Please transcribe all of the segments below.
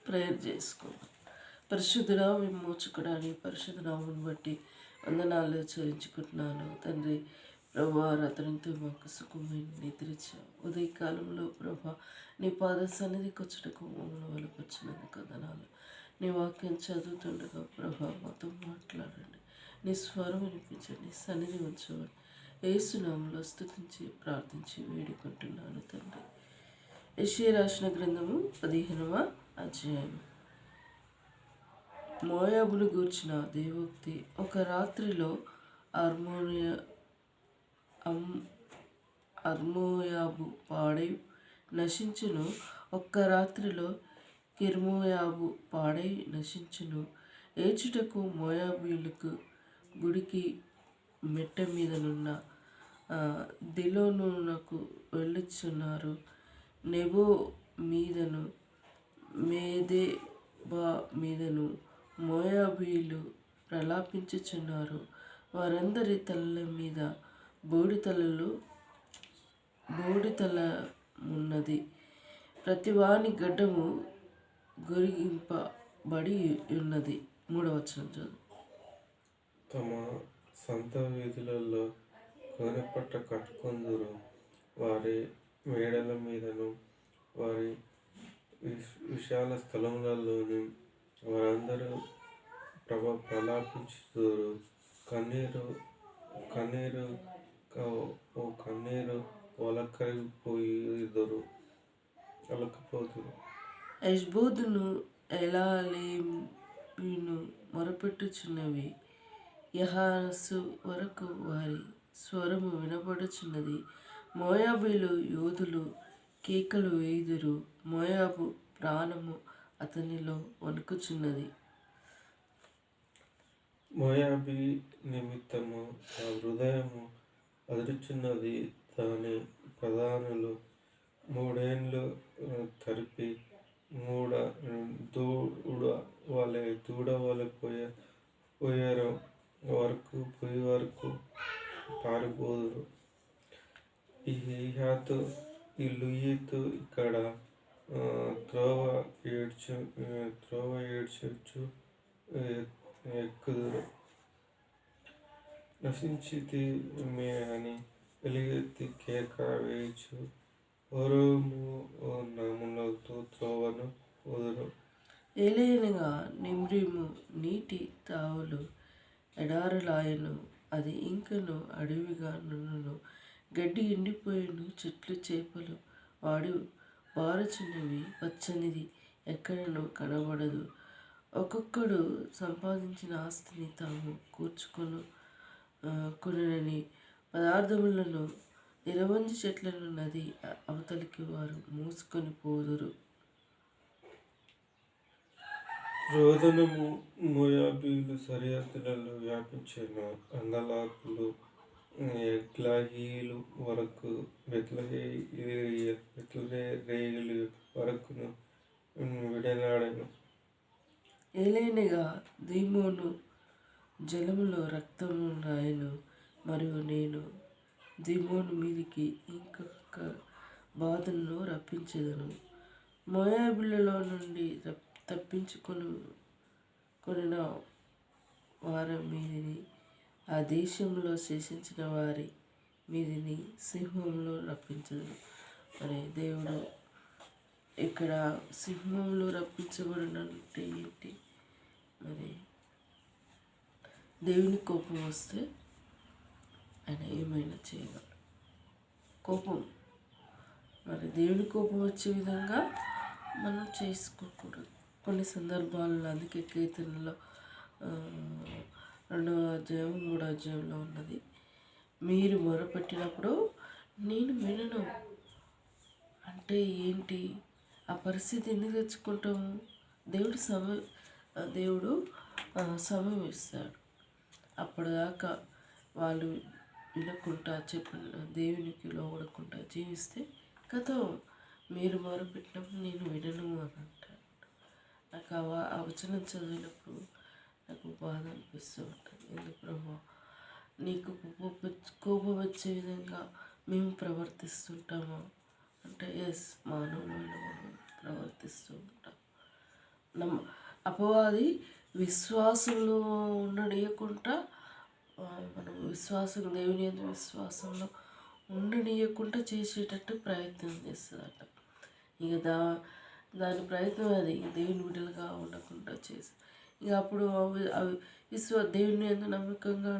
Prayer చేసుకుందాం. పరిశుద్ధుడా, విమోచకుడాని పరిశుద్ధ నామమును బట్టి వందనాలు చెల్లించుకుంటున్నాను తండ్రి. ప్రభా, రాత్రంతా మాకు సుఖమైన నిద్రించావు. ఉదయకాలంలో ప్రభా నీ పాద సన్నిధికి వచ్చటకు మమ్మల్ని వలపచ్చినందుకు వందనాలు. నీ వాక్యం చదువుతుండగా ప్రభా మాతో మాట్లాడండి, నీ స్వరం వినిపించండి, సన్నిధి ఉంచమని యేసునామములో స్తుతించి ప్రార్థించి వేడుకుంటున్నాను తండ్రి. యెషయా రాసిన గ్రంథము 15వ అధ్యాయం. మోయాబును గూర్చిన దేవోక్తి. ఒక రాత్రిలో అర్మోయాబు పాడై నశించును. ఒక్క రాత్రిలో కిర్మోయాబు పాడై నశించును. ఏచుటకు మోయాబీయులకు గుడికి మెట్ట మీదనున్న దిలోనునకు వెళ్ళుచున్నారు. నెబో మీదను మేదెబా మీదను మోయాబీయులు ప్రలాపించుచున్నారు. వారందరి తలల మీద బోడితలమున్నది. ప్రతివాని గడ్డము గొరిగింపబడి ఉన్నది. 3వ వచనం చదువు. తమ సంత వీధులలో గోనెపట్ట కట్టుకొందురు. వారి మేడల మీదను వారి విశాల స్థలములలోను వారందరూ ప్రలాపించుదురు. కన్నీరు ఒలకపోదురు. హెష్బోనును ఎలాలేమును మొరపెట్టుచున్నవి. యహసు వరకు వారి స్వరము వినబడుచున్నది. మోయాబీలు యోధులు కేకలు వేయుదురు. మోయాబు ప్రాణము అతనిలో వణుకుచున్నది. మోయాబీ నిమిత్తము ఆ హృదయము అదురుచున్నది. దాని ప్రధానులు 3 ఏండ్లు తరిపి దూడ వలె పొయ్యి వరకు పారిపోదురు. ఈ లుయితు ఇక్కడ త్రోవ ఏడ్చుచు ఎక్కుదురు. నశించితిమే అని ఎలుగెత్తి కేక వేయుచు హోరేము నామముతో త్రోవను పోదురు. ఏలయనగా నిమ్రీము నీటి తావులు ఎడారులాయను. అది ఇంకను అడవిగా నున్ను. గడ్డి ఎండిపోయిను, చెట్లు చేపలు బారుచున్నవి. పచ్చనిది ఎక్కడనూ కనబడదు. ఒక్కొక్కడు సంపాదించిన ఆస్తిని తాము కొనని పదార్థములను నిరవంజి చెట్లను నది అవతలికి వారు మోసుకొని పోదురు. రోదనము మోయాబీయుల సరిహద్దులలో వ్యాపించెను. అంగలార్పులు ఎగ్లయీలు వరకు బెత్లెహేము వరకును విడనాడెను. ఏలయనగా దీమోను జలములో రక్తము రాయను. మరియు నేను దీమోను మీదికి ఇంకొక బాధను రప్పించెదను. మోయాబీయులలో నుండి తప్పించుకొనిన వారి మీదిని, ఆ దేశంలో శేషించిన వారి మీదిని సింహంలో రప్పించదును. మరి దేవుడు ఇక్కడ సింహంలో రప్పించబడిన అంటే ఏంటి? మరి దేవుని కోపం వస్తే ఆయన ఏమైనా చేయగలడు. కోపం, మరి దేవుని కోపం వచ్చే విధంగా మనం చేసుకోకూడదు. కొన్ని సందర్భాల్లో అందుకే కీర్తనలో 2వ అధ్యాయం 3వ అధ్యాయంలో ఉన్నది, మీరు మొరపెట్టినప్పుడు నేను వినను అంటే ఏంటి? ఆ పరిస్థితి ఎందుకు తెచ్చుకుంటాము? దేవుడు సమయం ఇస్తాడు. అప్పటిదాకా వాళ్ళు వినకుండా చెప్పిన దేవునికి లోబడకుండా జీవిస్తే కథ మీరు మొరపెట్టినప్పుడు నేను వినను అని అంటాడు. నాకు ఆ వచనం చదివినప్పుడు నాకు బాధ అనిపిస్తూ ఉంటుంది. ఎందుకు ప్రభా, నీకు కోపం వచ్చే విధంగా మేము ప్రవర్తిస్తుంటామా అంటే ఎస్, మానవులమైన మనం ప్రవర్తిస్తూ ఉంటాం. నమ్మ అపవాది విశ్వాసంలో ఉండనీయకుండా మనం దేవుని యందు విశ్వాసంలో ఉండనీయకుండా చేసేటట్టు ప్రయత్నం చేస్తుందట. ఇక దాని ప్రయత్నం అది దేవుని బిడ్డలుగా ఉండకుండా చేసి ఇక అప్పుడు అవి దేవుని యందు నమ్మకంగా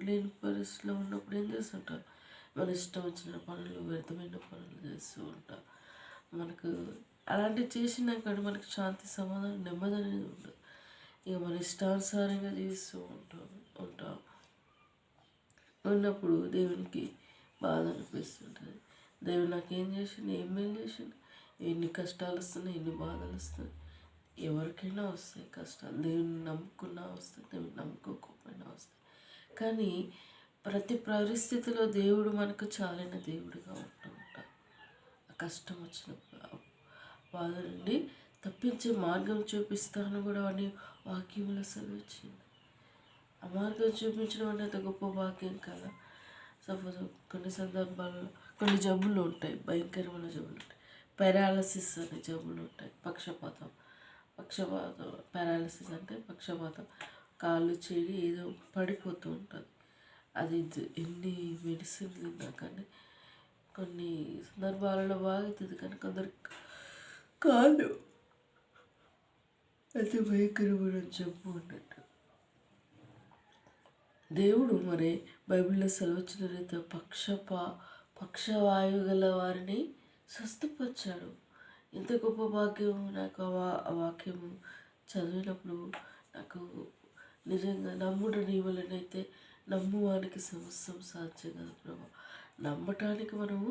లేని పరిస్థితిలో ఉన్నప్పుడు ఏం చేస్తుంటారు, మన ఇష్టం వచ్చిన పనులు, వ్యర్థమైన పనులు చేస్తూ ఉంటాం. మనకు అలాంటివి చేసినాక మనకి శాంతి, సమాధానం, నెమ్మది అనేది ఉండదు. ఇక మన ఇష్టానుసారంగా చేస్తూ ఉంటాం ఉన్నప్పుడు దేవునికి బాధ అనిపిస్తుంటుంది. దేవుడు నాకేం చేసిండు, ఏం మేలు చేసిండు, ఎన్ని కష్టాలు వస్తున్నాయి, ఎన్ని బాధలు వస్తున్నాయి. ఎవరికైనా వస్తాయి కష్టాలు, దేవుని నమ్ముకున్నా వస్తాయి, దేవుని నమ్ముకోకపోయినా వస్తాయి. కానీ ప్రతి పరిస్థితిలో దేవుడు మనకు చాలిన దేవుడిగా ఉంటూ ఉంటాడు. ఆ కష్టం వచ్చినప్పుడు బాధ నుండి తప్పించే మార్గం చూపిస్తాను కూడా అని వాక్యంలో సెలవిచ్చింది. ఆ మార్గం చూపించడం అనేది గొప్ప వాక్యం కదా. సపోజ్ కొన్ని సందర్భాల్లో కొన్ని జబ్బులు ఉంటాయి, భయంకరమైన జబ్బులు ఉంటాయి. పారాలసిస్ అనే జబ్బులు ఉంటాయి. పక్షపాతం పారాలసిస్ అంటే పక్షపాతం, కాళ్ళు చేయి ఏదో పడిపోతూ ఉంటుంది. అది ఎన్ని మెడిసిన్ తిన్నా కానీ కొన్ని సందర్భాలలో బాగుతుంది, కానీ కొందరు కాళ్ళు అయితే భయంకరమైన జబ్బు ఉన్నట్టు. దేవుడు మరి బైబిల్లో సెలవిచ్చిన రీతిలో పక్షవాయువు గల వారిని స్వస్థపరిచాడు. ఎంత గొప్ప భాగ్యం. నాకు ఆ వాక్యము చదివినప్పుడు నాకు నిజంగా నమ్ముడు నీ వలనైతే నమ్మువానికి సమస్తం సాధ్యం కదా ప్రభా. నమ్మటానికి మనము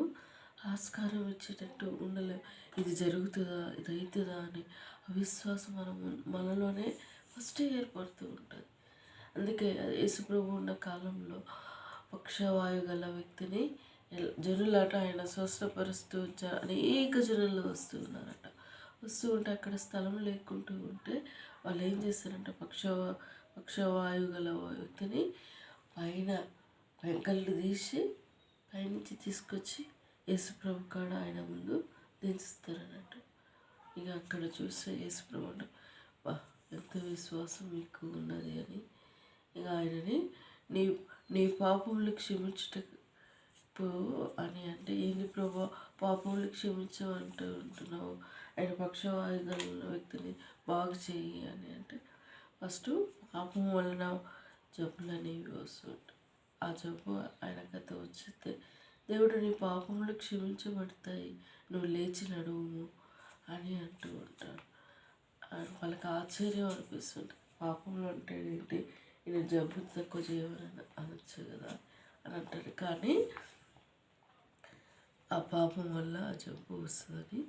ఆస్కారం ఇచ్చేటట్టు ఉండలేము. ఇది జరుగుతుందా, ఇది అవుతుందా అని అవిశ్వాసం మనలోనే ఫస్ట్ ఏర్పడుతూ ఉంటుంది. అందుకే యేసుప్రభు ఉన్న కాలంలో పక్షవాయు గల వ్యక్తిని జనులాట ఆయన స్వస్థపరుస్తూ అనేక జనులు వస్తూ ఉంటే అక్కడ స్థలం లేకుంటూ ఉంటే వాళ్ళు ఏం చేస్తారంటే పక్షవాయువు గల వ్యక్తిని పైన కళ్ళు తీసి పైనుంచి తీసుకొచ్చి యేసుప్రభు కాడ ఆయన ముందు దించుతారన్నట్టు. ఇక అక్కడ చూస్తే యేసుప్రభు అంటే ఎంత విశ్వాసం మీకు ఉన్నది అని ఇక ఆయనని నీ పాపములు క్షమించుటకు అని అంటే ఏంది ప్రభు పాపములు క్షమించమంటూ ఉంటున్నావు, ఆయన పక్షవాయు గల వ్యక్తిని బాగు చేయి అని అంటే ఫస్ట్ పాపం వలన జబ్బులు అనేవి వస్తుంటాయి. ఆ జబ్బు ఆయన కథ వచ్చితే దేవుడు నీ పాపములు క్షమించబడతాయి, నువ్వు లేచి నడువు అని అంటూ ఉంటాడు. వాళ్ళకి ఆశ్చర్యం అనిపిస్తుంది. పాపంలో అంటే ఏంటి, ఈయన జబ్బు తక్కువ చేయమని అనొచ్చు కదా అని అంటారు. కానీ ఆ పాపం వల్ల ఆ జబ్బు వస్తుందని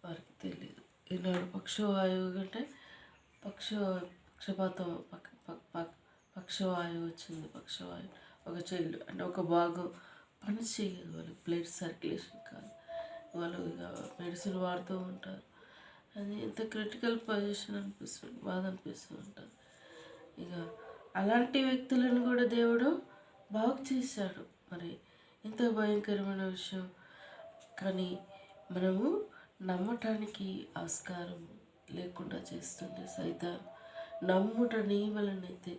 వారికి తెలియదు. ఈనాడు పక్షవాయువు కంటే పక్షవాయువు వచ్చింది. పక్షవాయువు ఒక చైల్డ్ అంటే ఒక భాగం పని చేయదు, వాళ్ళకి బ్లడ్ సర్క్యులేషన్ కాదు, వాళ్ళు ఇక మెడిసిన్ వాడుతూ ఉంటారు. అది ఎంత క్రిటికల్ పొజిషన్ అనిపిస్తుంది, బాధ అనిపిస్తూ ఉంటుంది. ఇక అలాంటి వ్యక్తులను కూడా దేవుడు బాగు చేశాడు. మరి ఎంత భయంకరమైన విషయం. కానీ మనము నమ్మటానికి ఆస్కారం లేకుండా చేస్తుంది సైతాన్. నమ్ముట నీ వలనైతే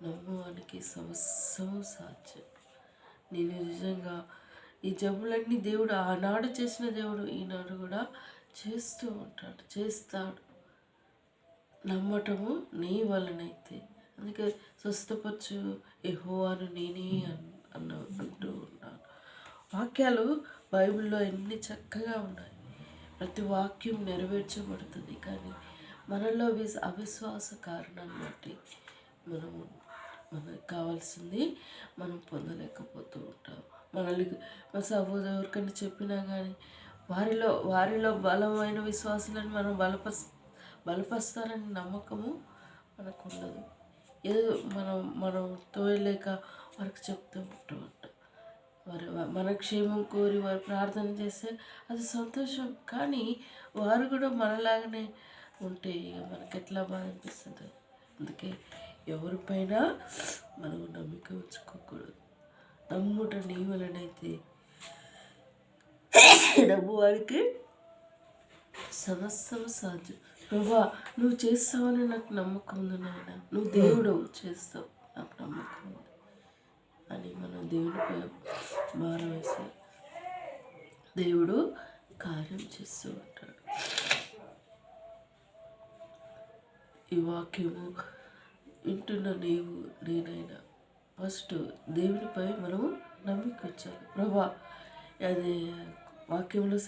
నమ్మువానికి సమస్తము సాధ్యం. నేను నిజంగా ఈ జబ్బులన్నీ దేవుడు ఆనాడు చేసిన దేవుడు ఈనాడు కూడా చేస్తాడు. నమ్మటము నీ వలనైతే. అందుకే స్వస్థపరచు యెహోవాను నేనే అంటూ ఉన్నాను. వాక్యాలు బైబిల్లో ఎన్ని చక్కగా ఉన్నాయి. ప్రతి వాక్యం నెరవేర్చబడుతుంది. కానీ మనలో అవిశ్వాస కారణాన్ని బట్టి మనకు కావాల్సింది మనం పొందలేకపోతూ ఉంటాం. మన సహోదరు ఎవరికైనా చెప్పినా కానీ వారిలో బలమైన విశ్వాసాలను మనం బలపరుస్తారని నమ్మకము మనకు ఉండదు. ఏదో మనం తోయలేక వారికి చెప్తూ ఉంటాం. మన క్షేమం కోరి వారు ప్రార్థన చేస్తే అది సంతోషం. కానీ వారు కూడా మనలాగానే ఉంటే మనకి ఎట్లా బాధ అనిపిస్తుంది. అందుకే ఎవరిపైన మనం నమ్మిక ఉంచుకోకూడదు. నమ్ముట నీ వలనైతే నమ్ము వారికి సమస్తం సాధ్యం. ప్రభా నువ్వు చేస్తావని నాకు నమ్మకం ఉంది నాయన, నువ్వు దేవుడు చేస్తావు నాకు నమ్మకం ఉంది అని మనం దేవుడిపై భారం వేసి దేవుడు కార్యం చేస్తూ ఉంటాడు. ఈ వాక్యము వింటున్న నీవు నేనైనా ఫస్ట్ దేవునిపై మనము నమ్మిక ఉంచాలి. ప్రభా అది వాక్యంలో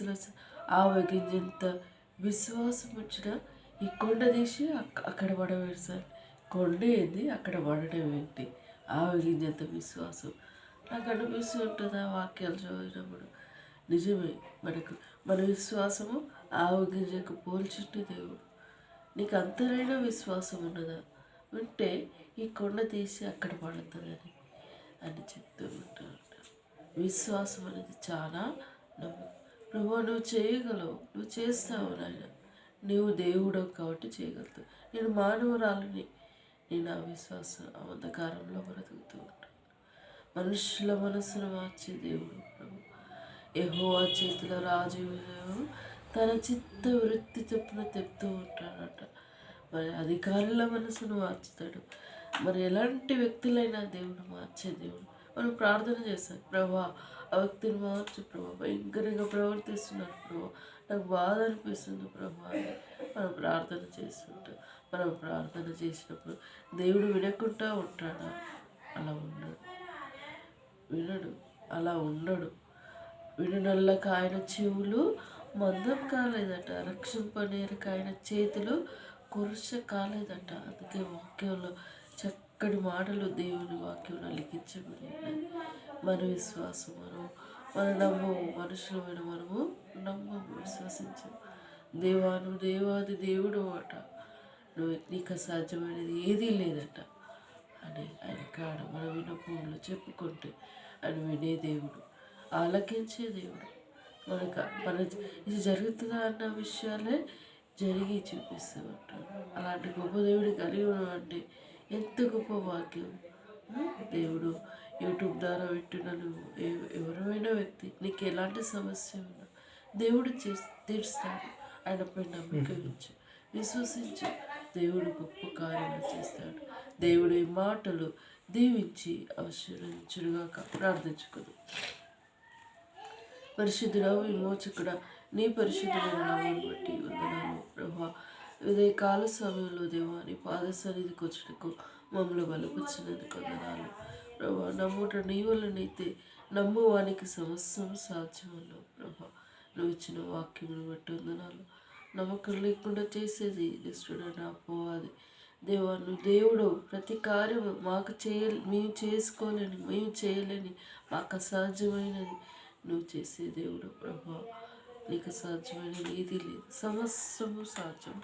ఆవగింజంత విశ్వాసం వచ్చిన ఈ కొండ తీసి అక్కడ పడవేసాను. కొండ ఏంది, అక్కడ పడడం ఏంటి? ఆవగింజంత విశ్వాసం నాకు అనిపిస్తుంటుంది ఆ వాక్యాలు చదివినప్పుడు. నిజమే, మన విశ్వాసము ఆవగింజకు పోల్చుంటే దేవుడు నీకు అంతరైనా విశ్వాసం ఉన్నదా ఉంటే ఈ కొండ తీసి అక్కడ పడుతుందని అని చెప్తూ ఉంటారు. విశ్వాసం అనేది చాలా నమ్మకం. ప్రభు నువ్వు చేయగలవు, నువ్వు చేస్తావు నాయన, నువ్వు దేవుడు కాబట్టి చేయగలుగుతావు. నేను మానవురాలని, నేను ఆ విశ్వాసం అంధకారంలో బ్రతుకుతూ ఉంటాను. మనుషుల మనసును మార్చే దేవుడు ప్రభు. యెహోవా చేతుల రాజు తన చిత్త వృత్తి చొప్పున తెప్తూ ఉంటాడట. మరి అధికారుల మనసును మార్చుతాడు. మరి ఎలాంటి వ్యక్తులైనా దేవుడు మార్చే దేవుడు. మనం ప్రార్థన చేస్తాం, ప్రభా ఆ వ్యక్తిని మార్చు ప్రభా, భయంకరంగా ప్రవర్తిస్తున్నారు ప్రభా, నాకు బాధ అనిపిస్తుంది ప్రభా అని మనం ప్రార్థన చేస్తుంటాం. మనం ప్రార్థన చేసినప్పుడు దేవుడు వినకుండా ఉంటాడా? అలా ఉండడు, వినడు, అలా ఉండడు. విననల్లక ఆయన చెవులు మందం కాలేదట, రక్షింపనేరక ఆయన చేతులు కురుష కాలేదట. అందుకే వాక్యంలో చక్కటి మాటలు దేవుని వాక్యంలో లిఖించబడి ఉన్నాయి. మన విశ్వాసం మన నమ్మము, మనుషులమైన మనము నమ్మము, విశ్వసించము. దేవాను దేవాది దేవుడు అట, నీకు అసాధ్యమైనది ఏదీ లేదట అని ఆయన కాడ మన వినపంలో చెప్పుకుంటే ఆయన వినే దేవుడు, ఆలకించే దేవుడు. మన ఇది జరుగుతుందా అన్న విషయాలే జరిగి చూపిస్తూ ఉంటాడు. అలాంటి గొప్ప దేవుడి కలిగి అంటే ఎంత గొప్ప భాగ్యం. దేవుడు యూట్యూబ్ ద్వారా వింటున్న నువ్వు ఎవరైనా వ్యక్తి నీకు ఎలాంటి సమస్య ఉన్నా దేవుడు తీరుస్తాడు. ఆయనపై నమ్మకం ఉంచు, విశ్వసించు, దేవుడు గొప్ప కార్యాలు చేస్తాడు. దేవుడి మాటలు దీవించి ఆశీర్వదించుడుగాక. ప్రార్థించుకుందాం. పరిశుద్ధుడవు విమోచకుడా, నీ పరిశుద్ధమైన నామమును బట్టి వందనాలు ప్రభా. ఉదయ కాల సమయంలో దేవా నీ పాద సన్నిధికి వచ్చినకు మమ్మల్ని బలపరిచినందుకు వందనాలు ప్రభా. నమ్ముట నీ వల్లనైతే నమ్మువానికి సమస్తం సాధ్యమన్నావు ప్రభా. నువ్వు ఇచ్చిన వాక్యమును బట్టి వందనాలు. నమ్మకం లేకుండా చేసేది దుష్టుడని అపోవాది దేవా. నువ్వు దేవుడు, ప్రతి కార్యము మేము చేసుకోలేని, మేము చేయలేని, మాకు అసాధ్యమైనది నువ్వు చేసే దేవుడు ప్రభా. నీకు సాధ్యమైనది ఏదీ లేదు, సమస్తము సాధ్యం.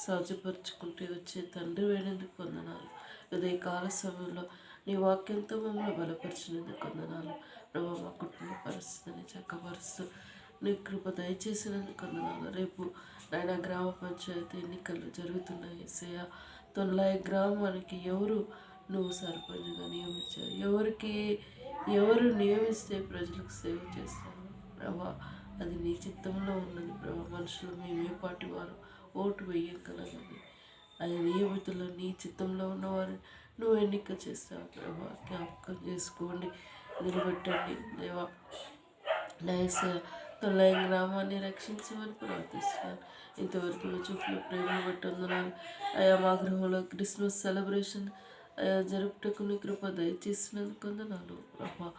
సాధ్యపరుచుకుంటే వచ్చే తండ్రి వేణేందుకు వందనాలు. ఉదయ కాల సమయంలో నీ వాక్యంతో మమ్మల్ని బలపరిచినందుకు వందనాలు ప్రభా. మా కుటుంబ పరిస్థితిని చక్కపరుస్తూ నీ కృప దయచేసినందుకు వందనాలు. రేపు నాయన గ్రామ పంచాయతీ ఎన్నికలు జరుగుతున్నాయి ఏసయ్య. తొంలాయి గ్రామానికి నువ్వు సర్పంచ్గా నియమించావు, ఎవరు నియమిస్తే ప్రజలకు సేవ చేస్తారు ప్రభా. అది నీ చిత్తంలో ఉన్నది ప్రభా. మనుషులు మేమే పాటి వారు ఓటు వేయగలగని అది నియమితులు నీ చిత్తంలో ఉన్నవారు నువ్వు ఎన్నిక చేస్తావు ప్రభా. జ్ఞాపకం చేసుకోండి, నిలబెట్టండి దేవా. నైస్ తొలై గ్రామాన్ని రక్షించమని ప్రార్థిస్తున్నాను. ఇంతవరకు నువ్వు చూపిన ప్రేమను బట్టి వందనాలు అయా. మా గృహంలో క్రిస్మస్ సెలబ్రేషన్ జరుపుటకు నీ కృప దయచేసినందుకు వందనాలు ప్రభా.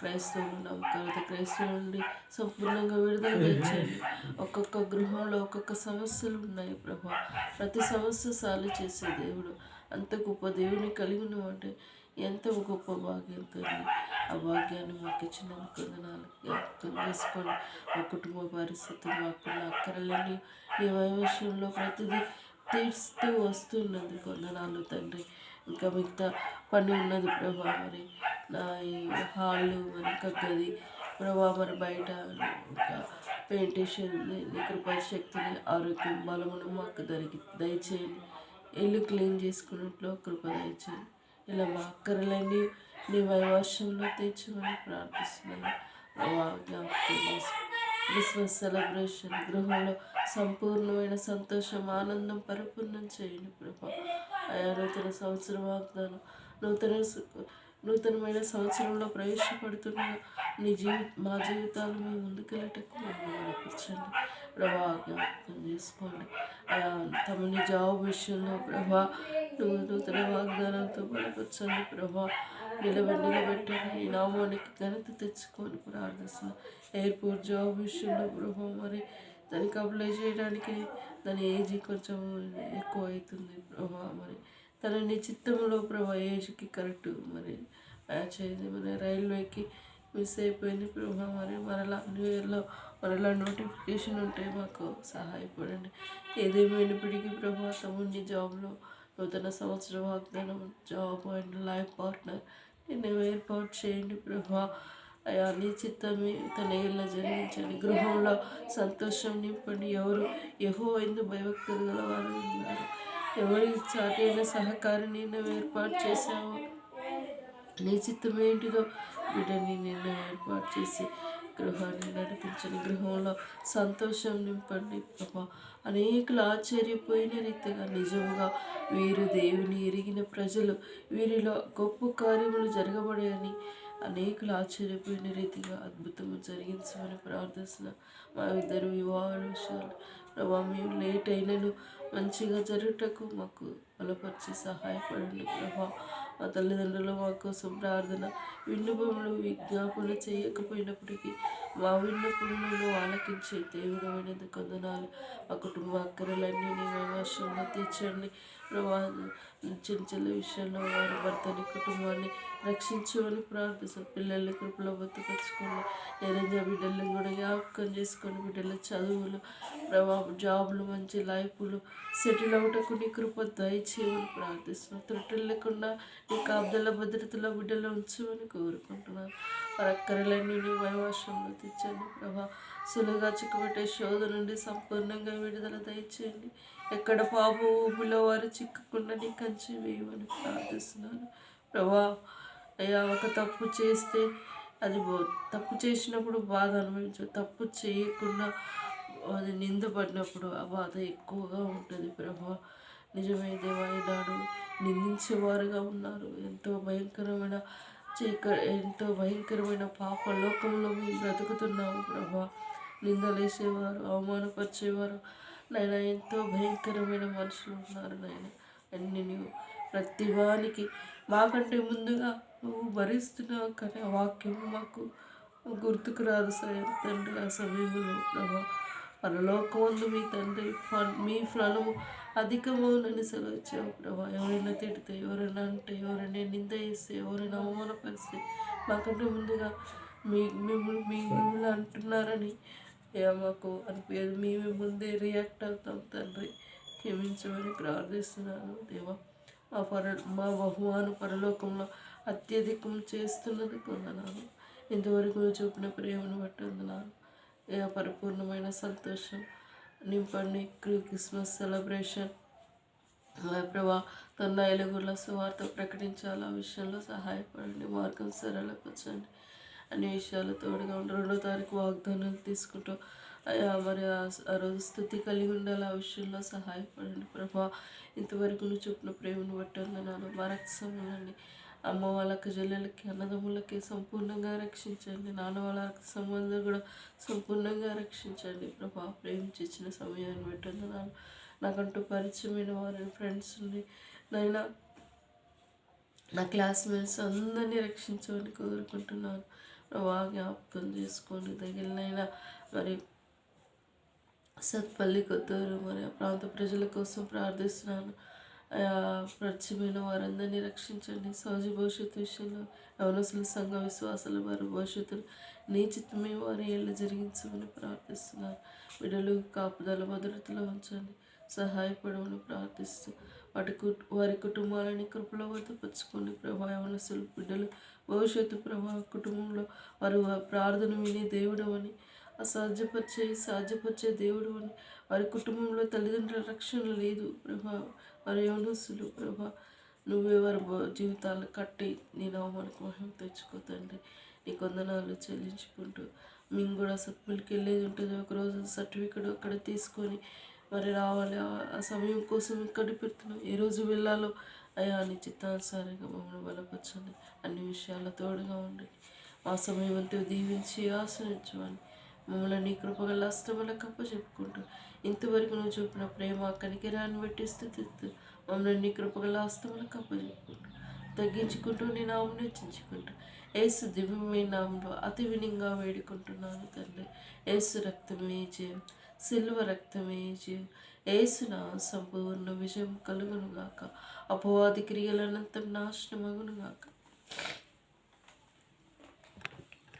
క్రైస్తవులు నమ్మకాలతో క్రైస్తవుల నుండి సంపూర్ణంగా విడుదల తెచ్చేయండి. ఒక్కొక్క గృహంలో ఒక్కొక్క సమస్యలు ఉన్నాయి ప్రభా. ప్రతి సమస్య సాల్వ్ చేసే దేవుడు, అంత గొప్ప దేవుని కలిగి ఉన్నామంటే ఎంత గొప్ప భాగ్యంతో ఆ భాగ్యాన్ని మాకు ఇచ్చినందుకు వందనాలు. జ్ఞాపకం చేసుకొని మా కుటుంబ పరిస్థితులు, మాకున్న అక్కరలన్నీ నీ వైవిష్యంలో ప్రతిదీ తీర్స్తూ వస్తున్నందుకు వందనాలు తండ్రి. ఇంకా మిగతా పని ఉన్నది ప్రభా. మరి నా ఈ హాళ్ళు వెనక గది ప్రభా, మరి బయట ఇంకా పెయింటేషన్ నీ కృపా శక్తిని, ఆరోగ్యం, బలమును మాకు దయచేయండి. ఇల్లు క్లీన్ చేసుకున్నట్లు కృప దయచేయండి. ఇలా మా అక్కరలన్నీ నీ వైవాష్యంలో తెచ్చమని ప్రార్థిస్తున్నాను ప్రభా. జ్ఞాపకం క్రిస్మస్ సెలబ్రేషన్ గృహంలో సంపూర్ణమైన సంతోషం ఆనందం పరిపూర్ణం చేయండి ప్రభా. ఆయా నూతన సంవత్సర వాగ్దానం నూతనమైన సంవత్సరంలో ప్రవేశపడుతున్న మా జీవితాలు మీ ముందుకెళ్ళటకు మమ్మల్ని నడిపించండి ప్రభా. జ్ఞాపకం చేసుకోండి ఆయా తమని జాబ్ విషయంలో ప్రభా నూతన వాగ్దానాలతో బలపరచండి ప్రభా. నిలబెట్టండి ఈ నామానికి ఘనత తెచ్చుకొని ప్రార్థిస్తున్న ఎయిర్పోర్ట్ జాబ్ విషయంలో ప్రభా మరి దానికి అప్లై చేయడానికి దాని ఏజ్ కొంచెం ఎక్కువ అవుతుంది ప్రభా. మరి తన నీ చిత్తంలో ప్రభా ఏజ్కి కరెక్ట్ మరి మ్యాచ్ అయింది. మరి రైల్వేకి మిస్ అయిపోయింది ప్రభా. మరి మరలా న్యూ ఇయర్లో మరలా నోటిఫికేషన్ ఉంటే మాకు సహాయపడండి. ఏదేమైనప్పటికీ ప్రభా తమ్ముడిని జాబ్లో నూతన సంవత్సర వాగ్దానం జాబ్ అండ్ లైఫ్ పార్ట్నర్ నేను ఏర్పాటు చేయండి ప్రభా. అయా నీ చిత్తమే తన ఏళ్ళ జరిగించండి. గృహంలో సంతోషం నింపండి. ఎవరు యెహోవా భయభక్తులు గలవారు ఉన్నారు. ఎవరి చాటి అయిన సహకారిని నువ్వు ఏర్పాటు చేశావు. నీ చిత్తం ఏంటిదో బిడ్డని నేను ఏర్పాటు చేసి గృహాన్ని నడిపించండి. గృహంలో సంతోషం నింపండి ప్రభా. అనేకులు ఆశ్చర్యపోయిన రీతిగా నిజంగా వీరు దేవుని ఎరిగిన ప్రజలు, వీరిలో గొప్ప కార్యములు జరగబడాయని అనేకులు ఆశ్చర్యపోయిన రీతిగా అద్భుతము జరిగించమని ప్రార్థిస్తున్న మా ఇద్దరు వివాహాల విషయాలు ప్రభా మేము లేట్ అయినను మంచిగా జరుగుటకు మాకు బలపరిచి సహాయపడండి ప్రభా. మా తల్లిదండ్రులు మా కోసం ప్రార్థన విన్నపములు విజ్ఞాపన చేయకపోయినప్పటికీ మా విన్నపములను ఆలకించే దేవుడు అయినందుకు వందనాలు. మా కుటుంబ అక్కరలన్నీ నీ వైవాసంలో తీర్చండి ప్రభా. చిన్న చిన్న విషయంలో వారి భర్తని కుటుంబాన్ని రక్షించమని ప్రార్థిస్తాను. పిల్లల్ని కృపలో బతుకొచ్చుకోండి. నిరంజన బిడ్డల్ని కూడా జ్ఞాపకం చేసుకొని బిడ్డల చదువులు ప్రభా జాబులు మంచి లైఫ్లు సెటిల్ అవుటకు నీ కృప దయచేయమని ప్రార్థిస్తున్నాను. త్రుటులు లేకుండా నీ కాపుదల భద్రతలో బిడ్డలు ఉంచమని కోరుకుంటున్నాను. వారి అక్కరలన్నీ నీ వైవాసంలో తెచ్చండి ప్రభా. సులువుగా చిక్కుపెట్టే శోధ నుండి సంపూర్ణంగా విడుదల దయచేయండి. ఎక్కడ పాప ఊపిలో వారు చిక్కకుండా నీ కంచి వేయమని ప్రార్థిస్తున్నాను ప్రభా. అయ్యా ఒక తప్పు చేస్తే అది తప్పు చేసినప్పుడు బాధ అనుభవించు. తప్పు చేయకుండా అది నిందపడినప్పుడు ఆ బాధ ఎక్కువగా ఉంటుంది ప్రభా. నిజమే దేవా, ఈనాడు నిందించేవారుగా ఉన్నారు. ఎంతో భయంకరమైన పాప లోకంలో మేము బ్రతుకుతున్నాము ప్రభా. నిందలేసేవారు, అవమానపరిచేవారు నాయన ఎంతో భయంకరమైన మనుషులు ఉన్నారు నాయన. అన్ని నువ్వు ప్రతి వానికి మాకంటే ముందుగా నువ్వు భరిస్తున్నావు. కానీ ఆ వాక్యం మాకు గుర్తుకు రాదు సాయం తండ్రి. ఆ సమయంలో ప్రభా పరలోకమందు మీ తండ్రి మీ ఫలము అధికమవునని సెలవుచ్చావు ప్రభా. ఎవరైనా తిడితే, ఎవరైనా అంటే, ఎవరైనా నింద చేస్తే, ఎవరైనా అవమానపరిస్తే మాకంటే ముందుగా మిమ్మల్ని అంటున్నారని మాకు అనిపించదు. మేమే ముందే రియాక్ట్ అవుతాం తండ్రి. క్షమించమని ప్రార్థిస్తున్నాను దేవా. మా బహుమాను పరలోకంలో అత్యధికం చేస్తున్నది కొందనాను. ఇంతవరకు చూపిన ప్రేమను బట్టి వందనాలు. పరిపూర్ణమైన సంతోషం నింపండి. క్రిస్మస్ సెలబ్రేషన్ ప్రభా తన ఎలుగుల సువార్త ప్రకటించాలి. ఆ విషయంలో సహాయపడండి. మార్గం సరళపరచండి. అన్ని విషయాలు తోడుగా ఉండి 2వ తారీఖు వాగ్దానాలు తీసుకుంటూ మరి ఆ రోజు స్థుతి కలిగి ఉండాలి. ఆ విషయంలో సహాయపడండి ప్రభా. ఇంతవరకు నువ్వు చూపిన ప్రేమను బట్టి వందనాలు. మా రక్షణని అమ్మ వాళ్ళకి, చెల్లెలకి, అన్నదమ్ములకి సంపూర్ణంగా రక్షించండి. నాన్న వాళ్ళ రక్త సంబంధాలు కూడా సంపూర్ణంగా రక్షించండి ప్రభా. ప్రేమించి ఇచ్చిన సమయాన్ని బట్టి వందనాలు. నాకంటూ పరిచయమైన వారిని, ఫ్రెండ్స్ని నైనా నా క్లాస్మేట్స్ అందరినీ రక్షించమని కోరుకుంటున్నాను ప్రభా. జ్ఞాపకం చేసుకోండి. తగిలినైనా మరి సత్పల్లి, కొత్తూరు మరి ఆ ప్రాంత ప్రజల కోసం ప్రార్థిస్తున్నాను. పరిచయమైన వారందరినీ రక్షించండి. సహజ భవిష్యత్తు విషయంలో యవనస్తుల సంఘ విశ్వాసాల వారి భవిష్యత్తును నీ చిత్తమే వారి ఏళ్ళు జరిగించమని ప్రార్థిస్తున్నాను. బిడ్డలు కాపుదల భద్రతలో ఉంచండి. సహాయపడమని ప్రార్థిస్తూ వారి కుటుంబాలని కృపలో భద్రపరచుకోండి ప్రభా. యవనస్తులు బిడ్డలు భవిష్యత్తు ప్రభా కుటుంబంలో వారు ప్రార్థన వినే దేవుడు అని, సాధ్యపరిచే దేవుడు అని, వారి కుటుంబంలో తల్లిదండ్రుల రక్షణ లేదు ప్రభా. వారి యవనస్తులు ప్రభా నువ్వే వారి జీవితాలను కట్టి నీ నామానికి మహిమ తెచ్చుకో తండ్రి. నీ వందనాలు చెల్లించుకుంటూ మేము కూడా సత్పుల్కి వెళ్ళేది ఉంటుంది. ఒకరోజు సర్టిఫికెట్ అక్కడ తీసుకొని మరి రావాలి. ఆ సమయం కోసం ఇక్కడ పెడుతున్నాం. ఏ రోజు వెళ్ళాలో అయ్యా నీ చిత్తానుసారంగా మమ్మల్ని బలపరచండి. అన్ని విషయాల్లో తోడుగా ఉండండి. మా సమయం అంతా దీవించి ఆశ్రయించమని మమ్మల్ని నీ కృపగల అస్తములకు అప్పచెప్పుకుంటూ ఇంతవరకు నువ్వు చూపిన ప్రేమ కనికిరాన్ని బట్టి స్థుతిస్తూ మమ్మల్ని నీ కృపగల అస్తములకు అప్పచెప్పుకుంటూ తగ్గించుకుంటూ నీ నామం హెచ్చించుకుంటూ ఏసు దివ్యమైన నామంలో అతి వినంగా వేడుకుంటున్నాను తండ్రి. ఏసు రక్తమే జయం, సిల్వ రక్తమే జయం. ఏసు నా సంపూర్ణ విజయం కలుగునుగాక. అపవాది క్రియలనంతం నాశనమగునుగాక.